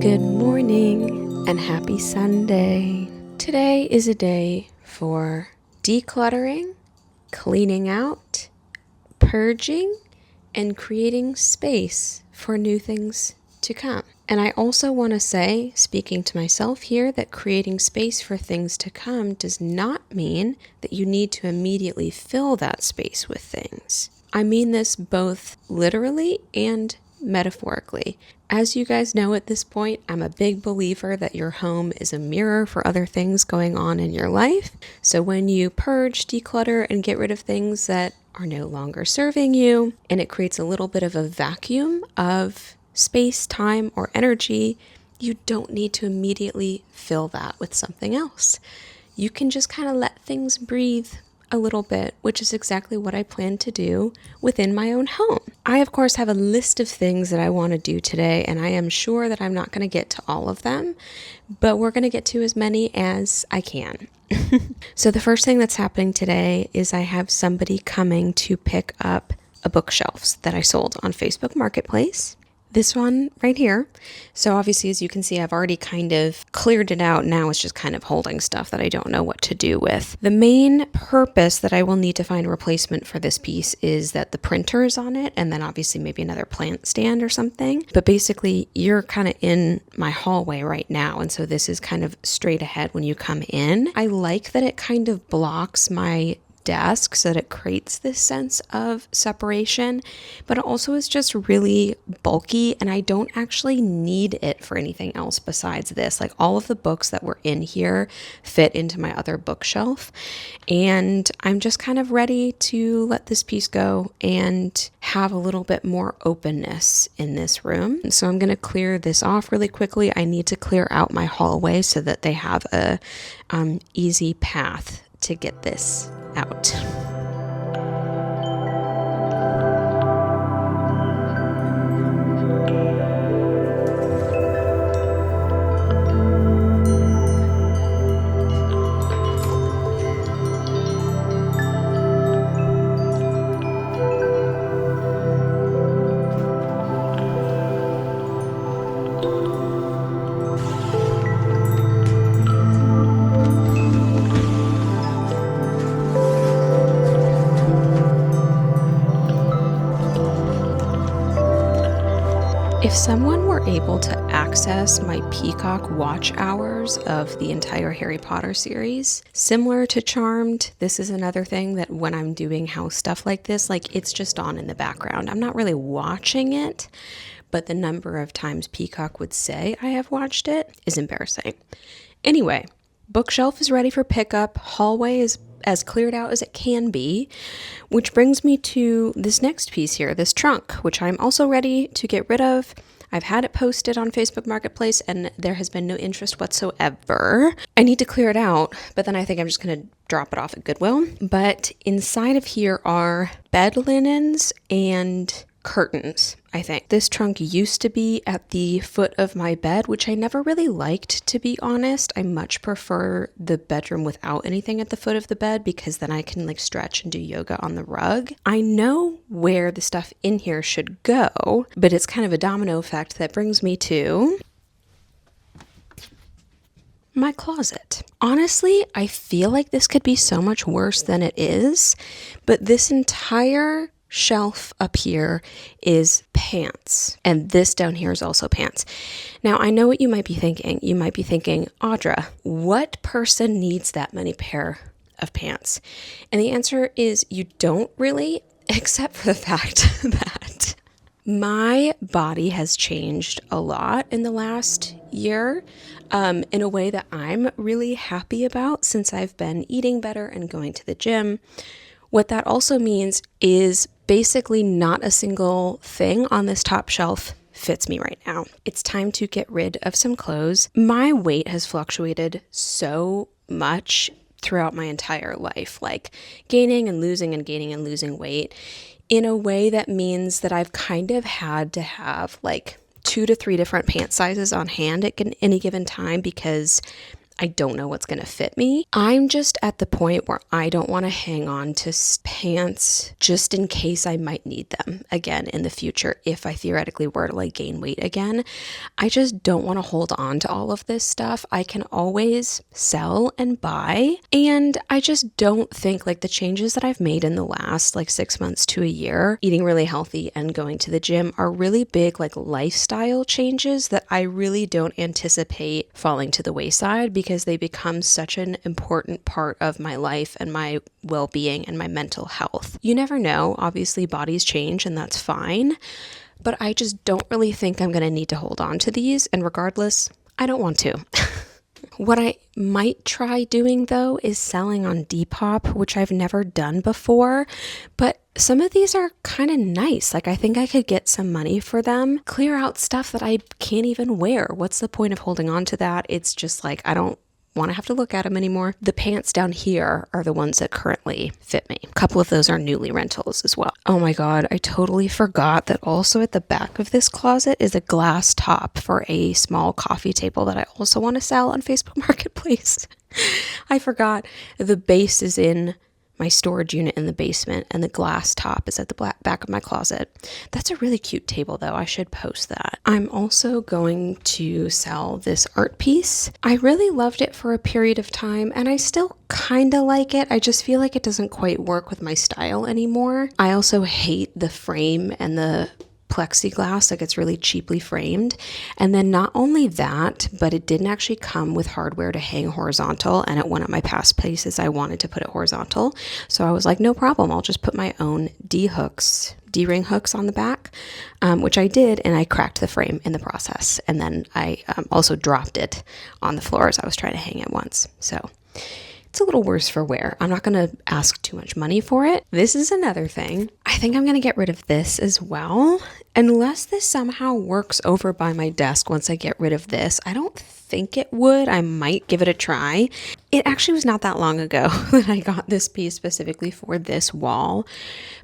Good morning and happy Sunday. Today is a day for decluttering, cleaning out, purging, and creating space for new things to come. And I also want to say, speaking to myself here, that creating space for things to come does not mean that you need to immediately fill that space with things. I mean this both literally and metaphorically. As you guys know at this point, I'm a big believer that your home is a mirror for other things going on in your life. So when you purge, declutter, and get rid of things that are no longer serving you, and it creates a little bit of a vacuum of space, time, or energy, you don't need to immediately fill that with something else. You can just kind of let things breathe a little bit, which is exactly what I plan to do within my own home. I, of course, have a list of things that I want to do today, and I am sure that I'm not going to get to all of them, but we're going to get to as many as I can. So the first thing that's happening today is I have somebody coming to pick up a bookshelf that I sold on Facebook Marketplace. This one right here. So obviously, as you can see, I've already kind of cleared it out. Now it's just kind of holding stuff that I don't know what to do with. The main purpose that I will need to find a replacement for this piece is that the printer is on it, and then obviously maybe another plant stand or something. But basically, you're kind of in my hallway right now, and so this is kind of straight ahead when you come in. I like that it kind of blocks my desk so that it creates this sense of separation, but it also is just really bulky, and I don't actually need it for anything else besides this. Like, all of the books that were in here fit into my other bookshelf, and I'm just kind of ready to let this piece go and have a little bit more openness in this room. So I'm going to clear this off really quickly. I need to clear out my hallway so that they have a easy path to get this out. If someone were able to access my Peacock watch hours of the entire Harry Potter series, similar to Charmed, this is another thing that when I'm doing house stuff like this, like, it's just on in the background. I'm not really watching it, but the number of times Peacock would say I have watched it is embarrassing. Anyway, bookshelf is ready for pickup. Hallway is as cleared out as it can be, which brings me to this next piece here, this trunk, which I'm also ready to get rid of. I've had it posted on Facebook Marketplace and there has been no interest whatsoever. I need to clear it out, but then I think I'm just going to drop it off at Goodwill. But inside of here are bed linens and curtains, I think. This trunk used to be at the foot of my bed, which I never really liked, to be honest. I much prefer the bedroom without anything at the foot of the bed because then I can like stretch and do yoga on the rug. I know where the stuff in here should go, but it's kind of a domino effect that brings me to my closet. Honestly, I feel like this could be so much worse than it is, but this entire shelf up here is pants, and this down here is also pants. Now, I know what you might be thinking. You might be thinking, Audra, what person needs that many pair of pants? And the answer is you don't really, except for the fact that my body has changed a lot in the last year, in a way that I'm really happy about since I've been eating better and going to the gym. What that also means is basically not a single thing on this top shelf fits me right now. It's time to get rid of some clothes. My weight has fluctuated so much throughout my entire life, like gaining and losing and gaining and losing weight in a way that means that I've kind of had to have like 2 to 3 different pant sizes on hand at any given time because I don't know what's going to fit me. I'm just at the point where I don't want to hang on to pants just in case I might need them again in the future if I theoretically were to like gain weight again. I just don't want to hold on to all of this stuff. I can always sell and buy, and I just don't think like the changes that I've made in the last like 6 months to a year, eating really healthy and going to the gym, are really big like lifestyle changes that I really don't anticipate falling to the wayside, because they become such an important part of my life and my well-being and my mental health. You never know. Obviously, bodies change and that's fine, but I just don't really think I'm going to need to hold on to these. And regardless, I don't want to. What I might try doing though is selling on Depop, which I've never done before, but some of these are kind of nice. Like I think I could get some money for them, clear out stuff that I can't even wear. What's the point of holding on to that? It's just like, I don't want to have to look at them anymore. The pants down here are the ones that currently fit me. A couple of those are Nuuly rentals as well. Oh my God, I totally forgot that also at the back of this closet is a glass top for a small coffee table that I also want to sell on Facebook Marketplace. I forgot. The base is in my storage unit in the basement, and the glass top is at the back of my closet. That's a really cute table though. I should post that. I'm also going to sell this art piece. I really loved it for a period of time, and I still kind of like it. I just feel like it doesn't quite work with my style anymore. I also hate the frame and the plexiglass, like it's really cheaply framed. And then not only that, but it didn't actually come with hardware to hang horizontal, and at one of my past places I wanted to put it horizontal, so I was like, no problem, I'll just put my own D-ring hooks on the back, which I did, and I cracked the frame in the process, and then I also dropped it on the floor as I was trying to hang it once. So it's a little worse for wear. I'm not going to ask too much money for it. This is another thing. I think I'm going to get rid of this as well. Unless this somehow works over by my desk once I get rid of this. I don't think it would. I might give it a try. It actually was not that long ago that I got this piece specifically for this wall.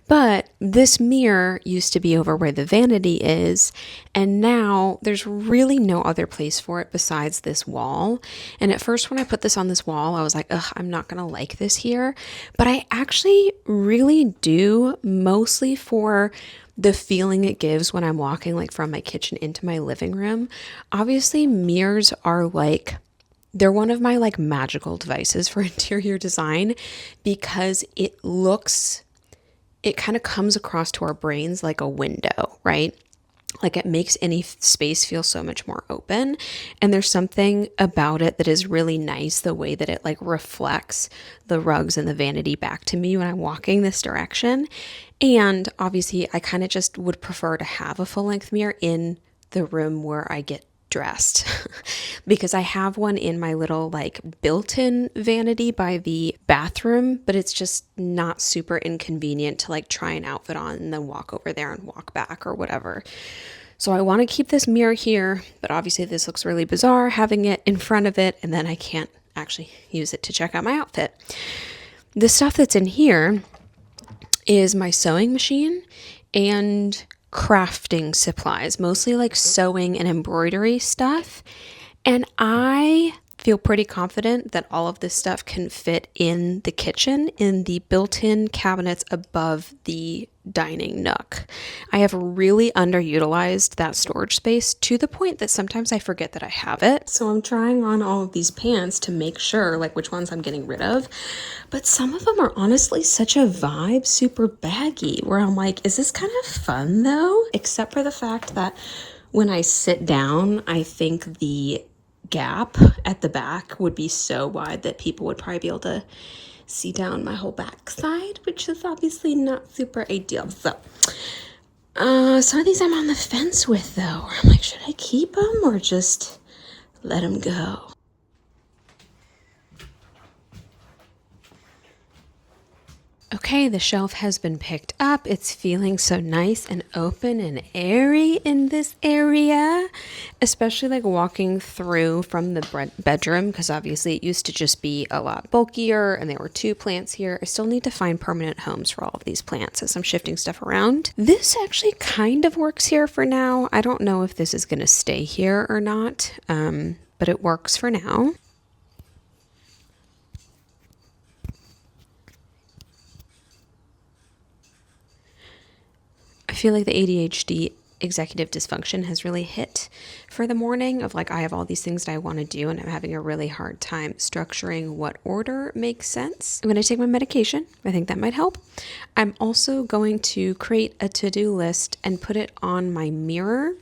But this mirror used to be over where the vanity is, and now there's really no other place for it besides this wall. And at first when I put this on this wall, I was like, ugh, I'm not gonna like this here. But I actually really do, mostly for the feeling it gives when I'm walking like from my kitchen into my living room. Obviously, mirrors are like, they're one of my like magical devices for interior design, because it kind of comes across to our brains like a window, right? Like it makes any space feel so much more open. And there's something about it that is really nice, the way that it like reflects the rugs and the vanity back to me when I'm walking this direction. And obviously I kind of just would prefer to have a full length mirror in the room where I get dressed because I have one in my little like built-in vanity by the bathroom, but it's just not super inconvenient to like try an outfit on and then walk over there and walk back or whatever. So I want to keep this mirror here, but obviously this looks really bizarre having it in front of it, and then I can't actually use it to check out my outfit. The stuff that's in here is my sewing machine and crafting supplies, mostly like sewing and embroidery stuff. And I feel pretty confident that all of this stuff can fit in the kitchen in the built-in cabinets above the dining nook. I have really underutilized that storage space to the point that sometimes I forget that I have it. So I'm trying on all of these pants to make sure like which ones I'm getting rid of. But some of them are honestly such a vibe, super baggy, where I'm like, is this kind of fun though? Except for the fact that when I sit down, I think the gap at the back would be so wide that people would probably be able to see down my whole backside, which is obviously not super ideal. So some of these I'm on the fence with though. I'm like, should I keep them or just let them go? Okay, the shelf has been picked up. It's feeling so nice and open and airy in this area, especially like walking through from the bedroom, because obviously it used to just be a lot bulkier and there were 2 plants here. I still need to find permanent homes for all of these plants as I'm shifting stuff around. This actually kind of works here for now. I don't know if this is going to stay here or not, but it works for now. feel like the ADHD executive dysfunction has really hit for the morning of like, I have all these things that I want to do and I'm having a really hard time structuring what order makes sense. I'm going to take my medication. I think that might help. I'm also going to create a to-do list and put it on my mirror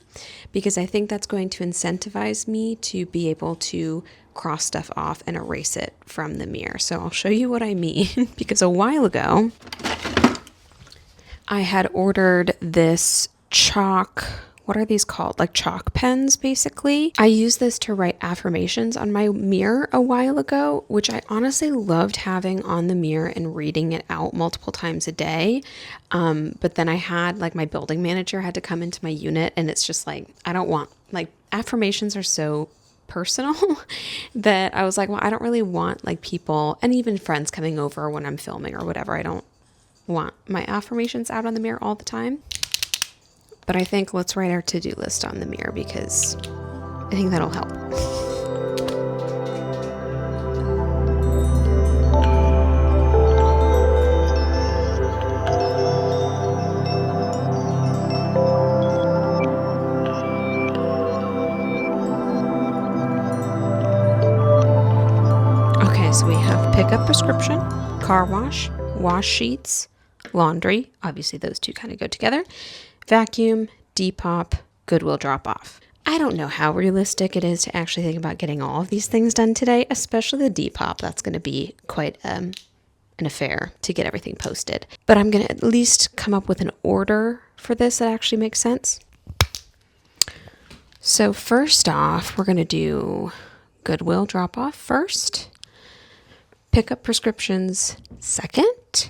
because I think that's going to incentivize me to be able to cross stuff off and erase it from the mirror. So I'll show you what I mean because a while ago, I had ordered this chalk, what are these called? Like chalk pens, basically. I used this to write affirmations on my mirror a while ago, which I honestly loved having on the mirror and reading it out multiple times a day. But then I had like my building manager had to come into my unit and it's just like, I don't want, like affirmations are so personal that I was like, well, I don't really want like people and even friends coming over when I'm filming or whatever. I don't want my affirmations out on the mirror all the time. But I think let's write our to-do list on the mirror because I think that'll help. Okay, so we have pick up prescription, car wash, wash sheets, laundry. Obviously those two kind of go together. Vacuum, depop, Goodwill drop off. I don't know how realistic it is to actually think about getting all of these things done today, especially the depop. That's going to be quite an affair to get everything posted. But I'm going to at least come up with an order for this that actually makes sense. So first off, we're going to do Goodwill drop off first, pick up prescriptions second,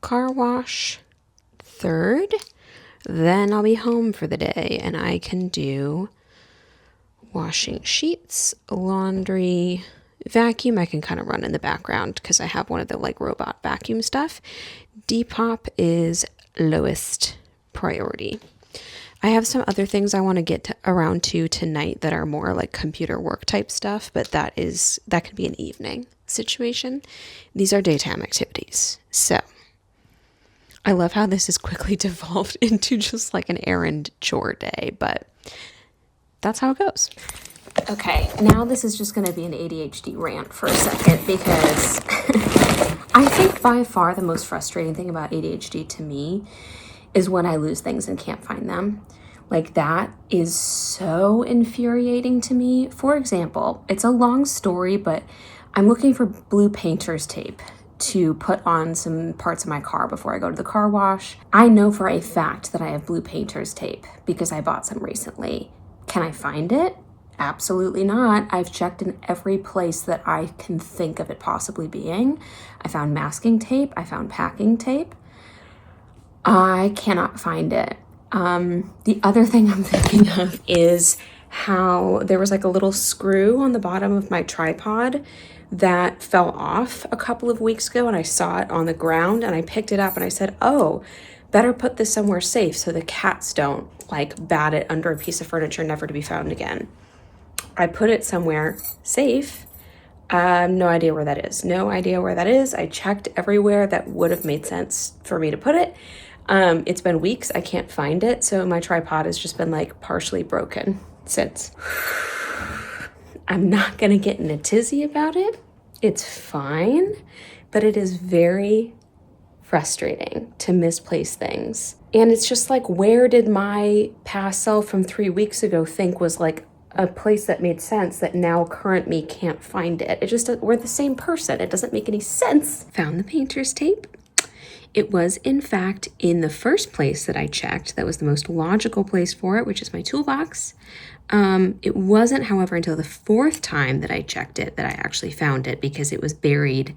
car wash third. Then I'll be home for the day and I can do washing sheets, laundry, vacuum. I can kind of run in the background because I have one of the like robot vacuum stuff. Depop is lowest priority. I have some other things I want to get around to tonight that are more like computer work type stuff, but that can be an evening situation. These are daytime activities. So I love how this has quickly devolved into just like an errand chore day, but that's how it goes. Okay, now this is just going to be an ADHD rant for a second because I think by far the most frustrating thing about ADHD to me is when I lose things and can't find them. Like that is so infuriating to me. For example, it's a long story, but I'm looking for blue painter's tape to put on some parts of my car before I go to the car wash. I know for a fact that I have blue painter's tape because I bought some recently. Can I find it? Absolutely not. I've checked in every place that I can think of it possibly being. I found masking tape. I found packing tape. I cannot find it. The other thing I'm thinking of is how there was like a little screw on the bottom of my tripod that fell off a couple of weeks ago and I saw it on the ground and I picked it up and I said, oh, better put this somewhere safe so the cats don't like bat it under a piece of furniture never to be found again. I put it somewhere safe. No idea where that is. No idea where that is. I checked everywhere that would have made sense for me to put it. It's been weeks. I can't find it. So my tripod has just been like partially broken since. I'm not going to get in a tizzy about it. It's fine, but it is very frustrating to misplace things. And it's just like, where did my past self from 3 weeks ago think was like a place that made sense that now current me can't find it? It just, we're the same person. It doesn't make any sense. Found the painter's tape. It was, in fact, in the first place that I checked. That was the most logical place for it, which is my toolbox. It wasn't, however, until the fourth time that I checked it that I actually found it because it was buried.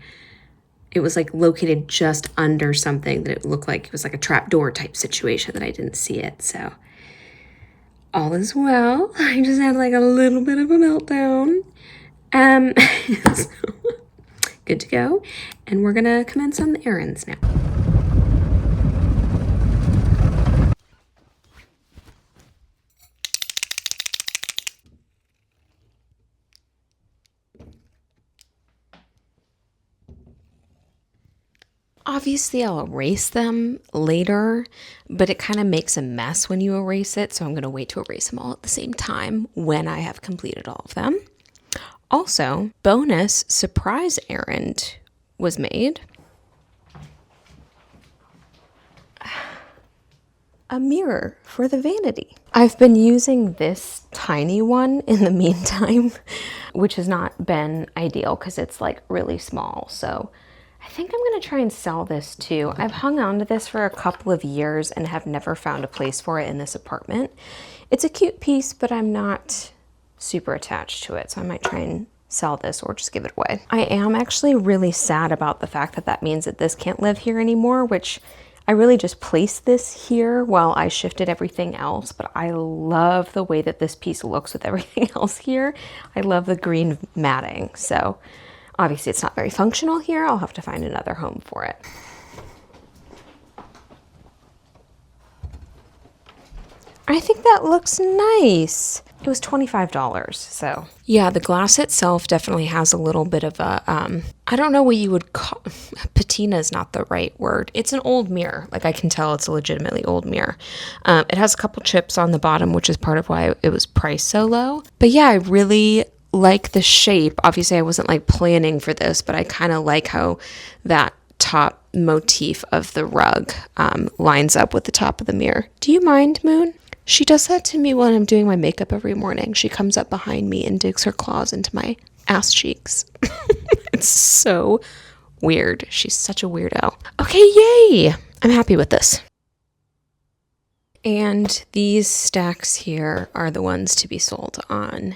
It was like located just under something that it looked like it was like a trapdoor type situation that I didn't see it. So all is well. I just had like a little bit of a meltdown. So, good to go. And we're going to commence on the errands now. Obviously, I'll erase them later, but it kind of makes a mess when you erase it, so I'm going to wait to erase them all at the same time when I have completed all of them. Also, bonus surprise errand was made. A mirror for the vanity. I've been using this tiny one in the meantime, which has not been ideal because it's like really small. So I think I'm gonna try and sell this too. I've hung on to this for a couple of years and have never found a place for it in this apartment. It's a cute piece, but I'm not super attached to it. So I might try and sell this or just give it away. I am actually really sad about the fact that that means that this can't live here anymore, which I really just placed this here while I shifted everything else, but I love the way that this piece looks with everything else here. I love the green matting. So obviously it's not very functional here. I'll have to find another home for it. I think that looks nice. It was $25, so. Yeah, the glass itself definitely has a little bit of a, I don't know what you would call, patina is not the right word. It's an old mirror. Like I can tell it's a legitimately old mirror. It has a couple chips on the bottom, which is part of why it was priced so low. But yeah, I really like the shape. Obviously I wasn't like planning for this, but I kind of like how that top motif of the rug lines up with the top of the mirror. Do you mind, Moon? She does that to me when I'm doing my makeup every morning. She comes up behind me and digs her claws into my ass cheeks. It's so weird. She's such a weirdo. Okay, yay! I'm happy with this. And these stacks here are the ones to be sold on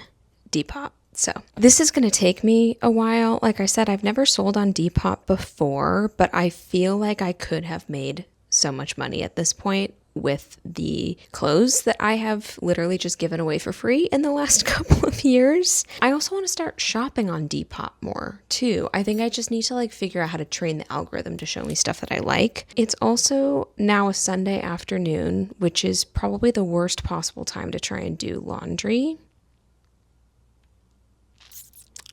Depop. So this is going to take me a while. Like I said, I've never sold on Depop before, but I feel like I could have made so much money at this point with the clothes that I have literally just given away for free in the last couple of years. I also want to start shopping on Depop more too. I think I just need to like figure out how to train the algorithm to show me stuff that I like. It's also now a Sunday afternoon, which is probably the worst possible time to try and do laundry.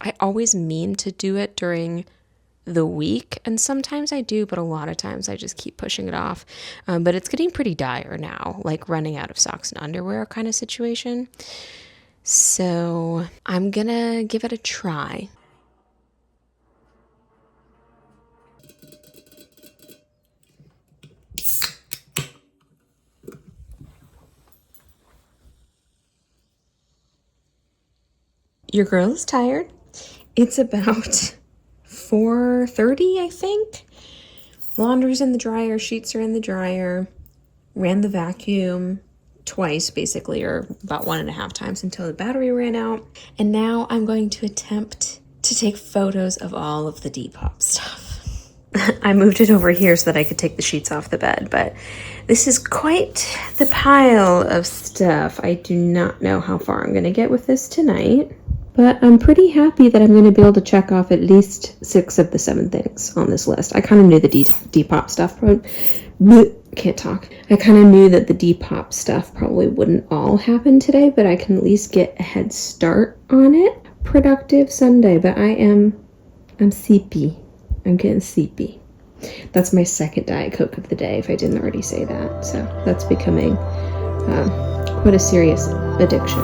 I always mean to do it during the week, and sometimes I do, but a lot of times I just keep pushing it off. But it's getting pretty dire now, like running out of socks and underwear kind of situation. So I'm gonna give it a try. Your girl is tired. It's about 4:30, I think. Laundry's in the dryer, sheets are in the dryer. Ran the vacuum twice, basically, or about 1.5 times until the battery ran out. And now I'm going to attempt to take photos of all of the Depop stuff. I moved it over here so that I could take the sheets off the bed, but this is quite the pile of stuff. I do not know how far I'm going to get with this tonight. But I'm pretty happy that I'm going to be able to check off at least 6 of the 7 things on this list. I kind of knew the Depop stuff, can't talk. I kind of knew that the Depop stuff probably wouldn't all happen today, but I can at least get a head start on it. Productive Sunday, but I'm sleepy. I'm getting sleepy. That's my second Diet Coke of the day, if I didn't already say that. So that's becoming quite a serious addiction.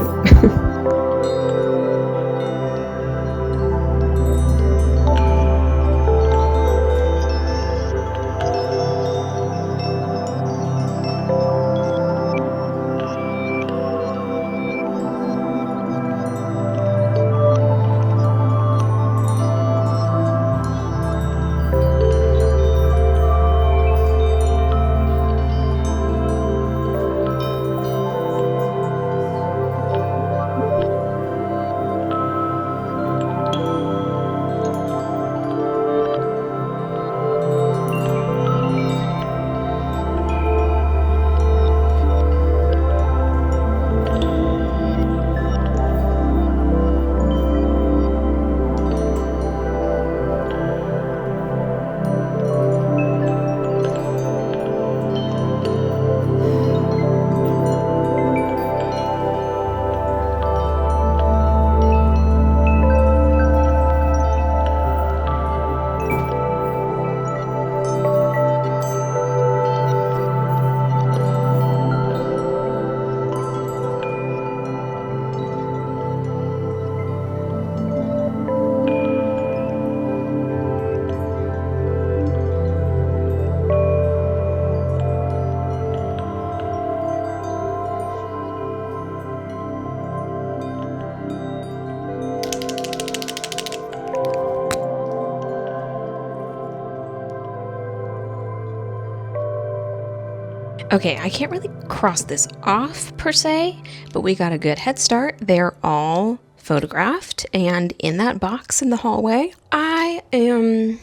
Okay, I can't really cross this off per se, but we got a good head start. They're all photographed, and in that box in the hallway, I am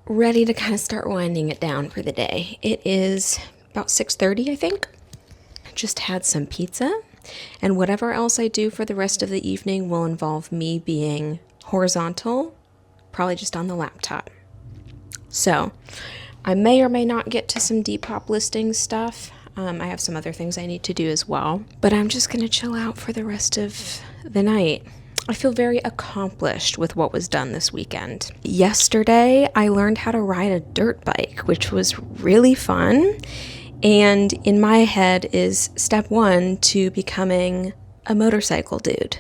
ready to kind of start winding it down for the day. It is about 6:30, I think. Just had some pizza, and whatever else I do for the rest of the evening will involve me being horizontal, probably just on the laptop. So I may or may not get to some depop listing stuff. I have some other things I need to do as well, but I'm just going to chill out for the rest of the night. I feel very accomplished with what was done this weekend. Yesterday, I learned how to ride a dirt bike, which was really fun. And in my head is step one to becoming a motorcycle dude,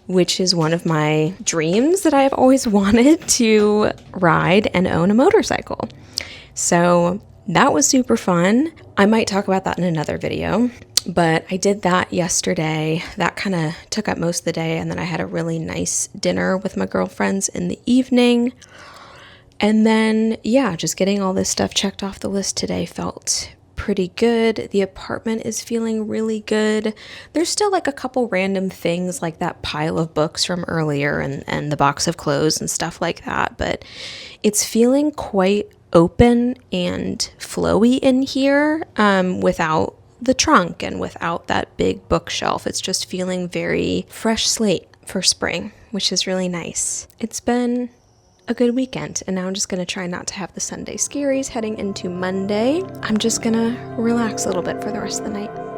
which is one of my dreams that I have always wanted to ride and own a motorcycle. So that was super fun. I might talk about that in another video, but I did that yesterday. That kind of took up most of the day, and then I had a really nice dinner with my girlfriends in the evening. And then, yeah, just getting all this stuff checked off the list today felt pretty good. The apartment is feeling really good. There's still like a couple random things like that pile of books from earlier and the box of clothes and stuff like that, but it's feeling quite open and flowy in here, without the trunk and without that big bookshelf. It's just feeling very fresh slate for spring, which is really nice. It's been a good weekend, and now I'm just going to try not to have the Sunday scaries heading into Monday. I'm just going to relax a little bit for the rest of the night.